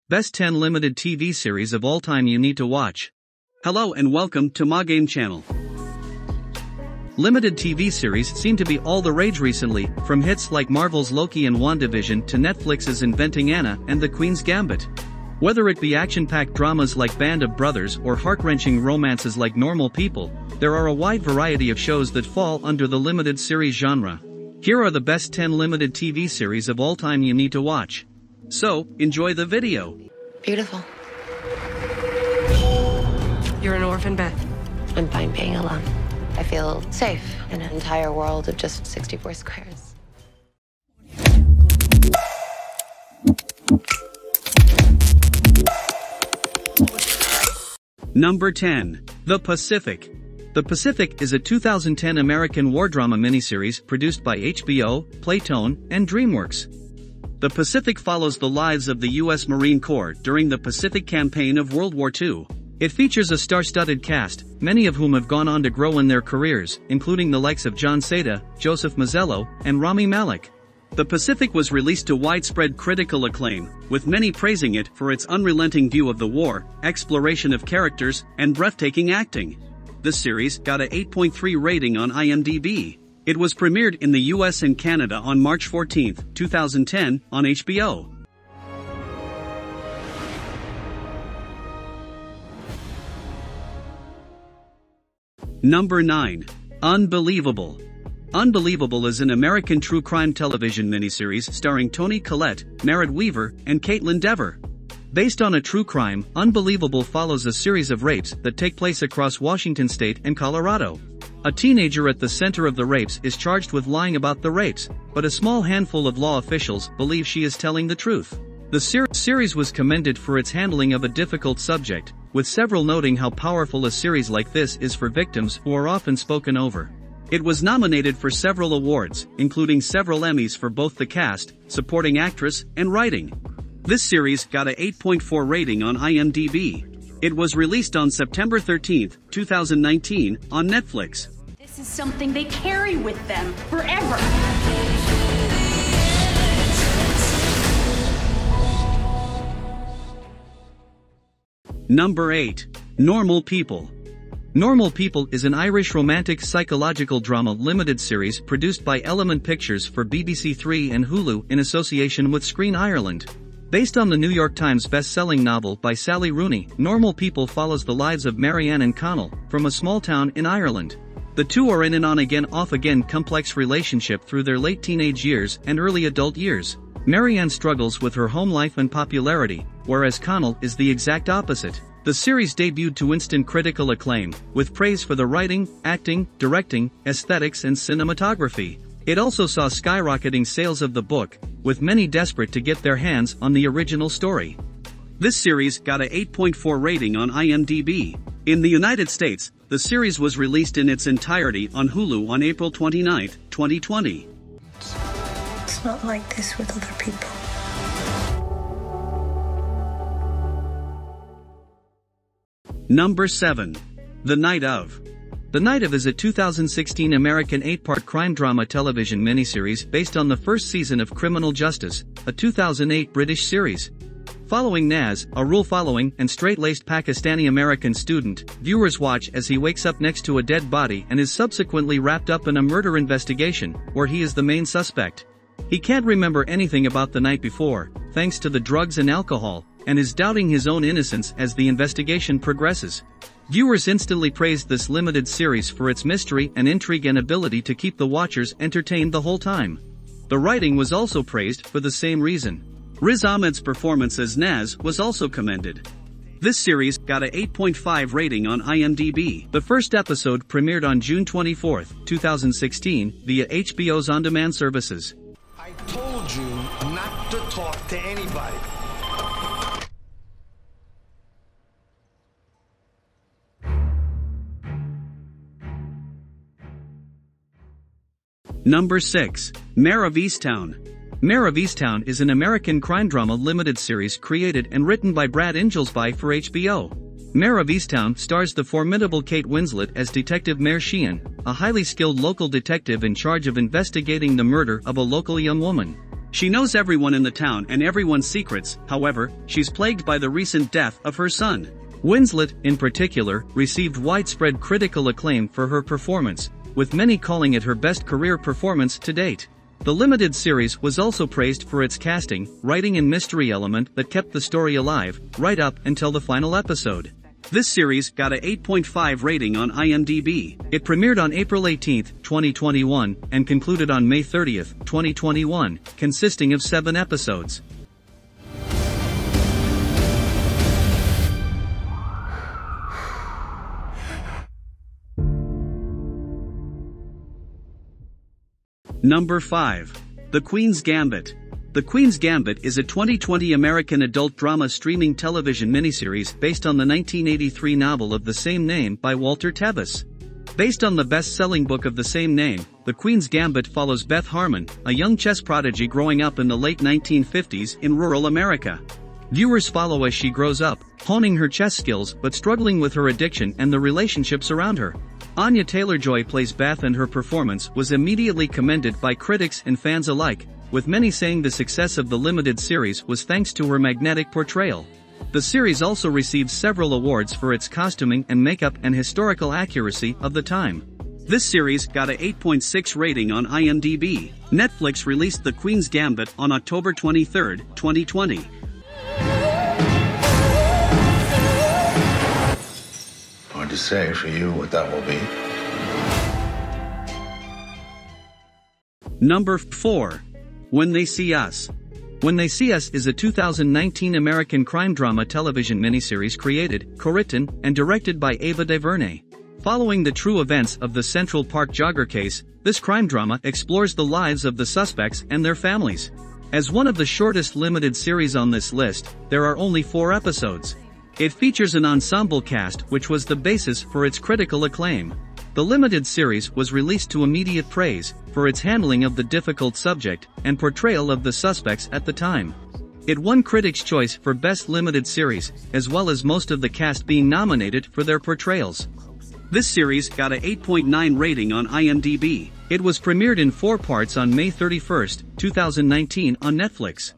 Best 10 limited TV series of all time you need to watch. Hello and welcome to MoGame channel. Limited TV series seem to be all the rage recently, from hits like Marvel's Loki and WandaVision to Netflix's Inventing Anna and The Queen's Gambit. Whether it be action-packed dramas like Band of Brothers or heart-wrenching romances like Normal People, there are a wide variety of shows that fall under the limited series genre. Here are the best 10 limited TV series of all time you need to watch. So, enjoy the video. Beautiful. You're an orphan, Beth. I'm fine being alone. I feel safe in an entire world of just 64 squares. Number 10. The Pacific. The Pacific is a 2010 American war drama miniseries produced by HBO, Playtone, and DreamWorks. The Pacific follows the lives of the U.S. Marine Corps during the Pacific Campaign of World War II. It features a star-studded cast, many of whom have gone on to grow in their careers, including the likes of John Seda, Joseph Mazzello, and Rami Malek. The Pacific was released to widespread critical acclaim, with many praising it for its unrelenting view of the war, exploration of characters, and breathtaking acting. The series got an 8.3 rating on IMDb. It was premiered in the US and Canada on March 14, 2010, on HBO. Number 9. Unbelievable. Unbelievable is an American true crime television miniseries starring Toni Collette, Merritt Wever, and Caitlin Dever. Based on a true crime, Unbelievable follows a series of rapes that take place across Washington state and Colorado. A teenager at the center of the rapes is charged with lying about the rapes, but a small handful of law officials believe she is telling the truth. The series was commended for its handling of a difficult subject, with several noting how powerful a series like this is for victims who are often spoken over. It was nominated for several awards, including several Emmys for both the cast, supporting actress, and writing. This series got an 8.4 rating on IMDb. It was released on September 13, 2019, on Netflix. This is something they carry with them forever. Number 8. Normal People. Normal People is an Irish romantic psychological drama limited series produced by Element Pictures for BBC Three and Hulu in association with Screen Ireland. Based on the New York Times best-selling novel by Sally Rooney, Normal People follows the lives of Marianne and Connell, from a small town in Ireland. The two are in an on-again off-again complex relationship through their late teenage years and early adult years. Marianne struggles with her home life and popularity, whereas Connell is the exact opposite. The series debuted to instant critical acclaim, with praise for the writing, acting, directing, aesthetics and cinematography. It also saw skyrocketing sales of the book, with many desperate to get their hands on the original story. This series got an 8.4 rating on IMDb. In the United States, the series was released in its entirety on Hulu on April 29, 2020. It's not like this with other people. Number 7. The Night Of. The Night Of is a 2016 American 8-part crime drama television miniseries based on the first season of Criminal Justice, a 2008 British series. Following Naz, a rule-following and straight-laced Pakistani-American student, viewers watch as he wakes up next to a dead body and is subsequently wrapped up in a murder investigation, where he is the main suspect. He can't remember anything about the night before, thanks to the drugs and alcohol, and is doubting his own innocence as the investigation progresses. Viewers instantly praised this limited series for its mystery and intrigue and ability to keep the watchers entertained the whole time. The writing was also praised for the same reason. Riz Ahmed's performance as Naz was also commended. This series got an 8.5 rating on IMDb. The first episode premiered on June 24, 2016, via HBO's on-demand services. I told you not to talk to anybody. Number 6. Mare of Easttown. Mare of Easttown is an American crime drama limited series created and written by Brad Inglesby for HBO. Mare of Easttown stars the formidable Kate Winslet as Detective Mare Sheehan, a highly skilled local detective in charge of investigating the murder of a local young woman. She knows everyone in the town and everyone's secrets. However, she's plagued by the recent death of her son. Winslet, in particular, received widespread critical acclaim for her performance, with many calling it her best career performance to date. The limited series was also praised for its casting, writing and mystery element that kept the story alive, right up until the final episode. This series got a 8.5 rating on IMDb. It premiered on April 18, 2021, and concluded on May 30, 2021, consisting of 7 episodes. Number 5. The Queen's Gambit. The Queen's Gambit is a 2020 American adult drama streaming television miniseries based on the 1983 novel of the same name by Walter Tevis. Based on the best-selling book of the same name, The Queen's Gambit follows Beth Harmon, a young chess prodigy growing up in the late 1950s in rural America. Viewers follow as she grows up, honing her chess skills but struggling with her addiction and the relationships around her. Anya Taylor-Joy plays Beth, and her performance was immediately commended by critics and fans alike, with many saying the success of the limited series was thanks to her magnetic portrayal. The series also received several awards for its costuming and makeup and historical accuracy of the time. This series got a 8.6 rating on IMDb. Netflix released The Queen's Gambit on October 23, 2020. Hard to say for you what that will be. Number 4. When They See Us. When They See Us is a 2019 American crime drama television miniseries created, co-written, and directed by Ava DuVernay. Following the true events of the Central Park jogger case, this crime drama explores the lives of the suspects and their families. As one of the shortest limited series on this list, there are only 4 episodes. It features an ensemble cast which was the basis for its critical acclaim. The limited series was released to immediate praise for its handling of the difficult subject and portrayal of the suspects at the time. It won Critics' Choice for Best Limited Series, as well as most of the cast being nominated for their portrayals. This series got a 8.9 rating on IMDb. It was premiered in 4 parts on May 31, 2019 on Netflix.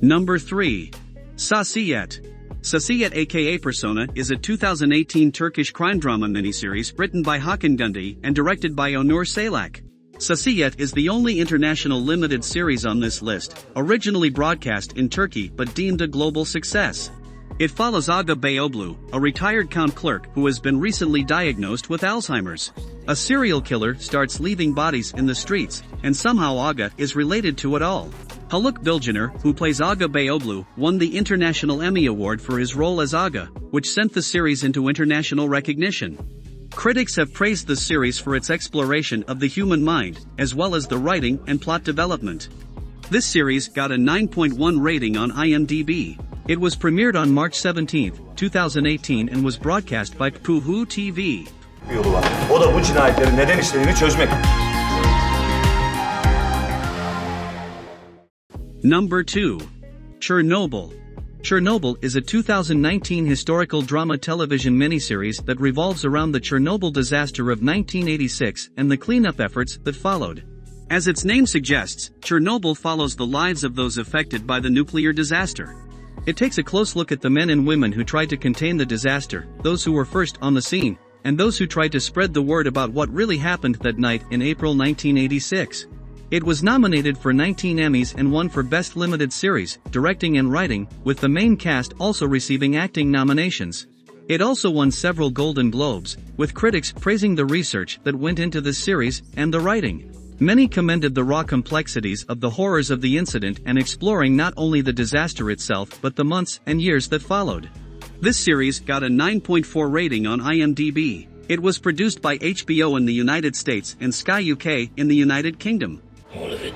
Number 3. Şahsiyet. Şahsiyet aka Persona is a 2018 Turkish crime drama miniseries written by Hakan Gundi and directed by Onur Salak. Şahsiyet is the only international limited series on this list, originally broadcast in Turkey but deemed a global success. It follows Aga Bayoglu, a retired count clerk who has been recently diagnosed with Alzheimer's. A serial killer starts leaving bodies in the streets, and somehow Aga is related to it all. Haluk Bilginer, who plays Aga Bayoglu, won the International Emmy Award for his role as Aga, which sent the series into international recognition. Critics have praised the series for its exploration of the human mind, as well as the writing and plot development. This series got a 9.1 rating on IMDb. It was premiered on March 17, 2018 and was broadcast by puhutv. Bir yolu var. O da bu cinayetleri neden işlediğini çözmek. Number 2. Chernobyl. Chernobyl is a 2019 historical drama television miniseries that revolves around the Chernobyl disaster of 1986 and the cleanup efforts that followed. As its name suggests, Chernobyl follows the lives of those affected by the nuclear disaster. It takes a close look at the men and women who tried to contain the disaster, those who were first on the scene, and those who tried to spread the word about what really happened that night in April 1986. It was nominated for 19 Emmys and won for Best Limited Series, Directing and Writing, with the main cast also receiving acting nominations. It also won several Golden Globes, with critics praising the research that went into this series and the writing. Many commended the raw complexities of the horrors of the incident and exploring not only the disaster itself but the months and years that followed. This series got a 9.4 rating on IMDb. It was produced by HBO in the United States and Sky UK in the United Kingdom. All of it.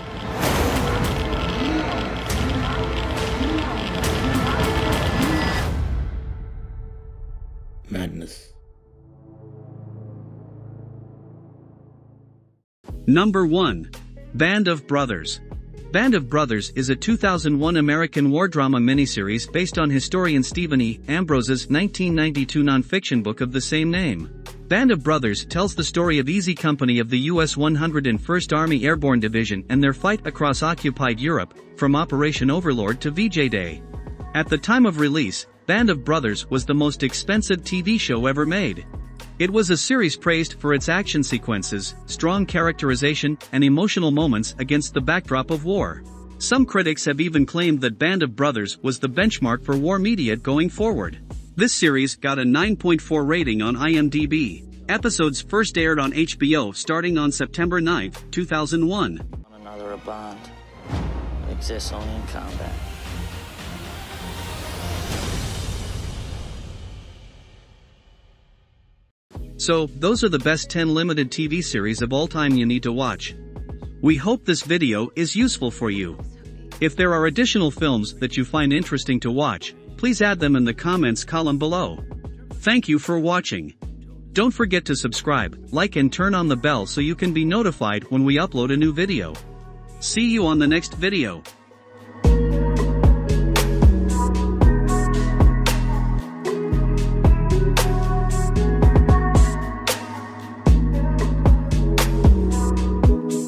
Madness. Number 1. Band of Brothers. Band of Brothers is a 2001 American war drama miniseries based on historian Stephen E. Ambrose's 1992 nonfiction book of the same name. Band of Brothers tells the story of Easy Company of the U.S. 101st Army Airborne Division and their fight across occupied Europe, from Operation Overlord to VJ Day. At the time of release, Band of Brothers was the most expensive TV show ever made. It was a series praised for its action sequences, strong characterization, and emotional moments against the backdrop of war. Some critics have even claimed that Band of Brothers was the benchmark for war media going forward. This series got a 9.4 rating on IMDb. Episodes first aired on HBO starting on September 9, 2001. Another a bond that exists only in combat. So, those are the best 10 limited TV series of all time you need to watch. We hope this video is useful for you. If there are additional films that you find interesting to watch, please add them in the comments column below. Thank you for watching. Don't forget to subscribe, like and turn on the bell so you can be notified when we upload a new video. See you on the next video.